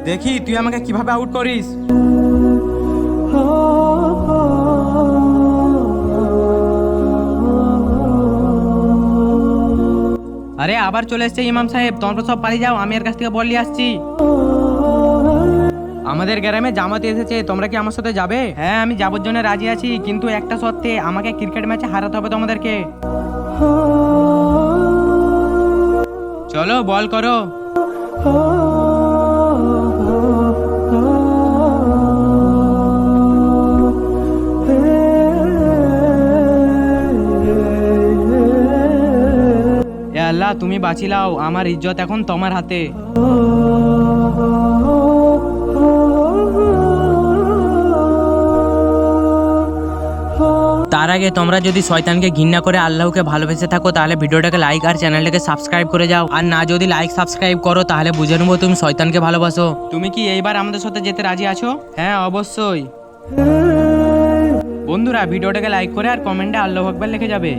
দেখি তুই আমাকে কিভাবে আউট করিস। আরে আবার চলে এসছে ইমাম সাহেব, তোমরা সব পালিয়ে যাও, আমি এর কাছ থেকে বল নিয়ে আসছি। আমাদের গ্রামে জামাত এসেছে, তোমরা কি আমার সাথে যাবে? হ্যাঁ আমি যাবার জন্য রাজি আছি, কিন্তু একটা শর্তে, আমাকে ক্রিকেট ম্যাচে হারাতে হবে তোমাদেরকে। চলো বল করো। এ আল্লাহ তুমি বাঁচিলাও, আমার ইজ্জত এখন তোমার হাতে। তার আগে তোমরা যদি শয়তানকে ঘৃণা করে আল্লাহকে ভালোবেসে থাকো তাহলে ভিডিওটাকে লাইক আর চ্যানেলটাকে সাবস্ক্রাইব করে যাও, আর না যদি লাইক সাবস্ক্রাইব করো তাহলে বুঝে নেবো তুমি শয়তানকে ভালোবাসো। তুমি কি এইবার আমাদের সাথে যেতে রাজি আছো? হ্যাঁ অবশ্যই। বন্ধুরা ভিডিওটাকে লাইক করে আর কমেন্টে আল্লাহু আকবার লিখে যাবে।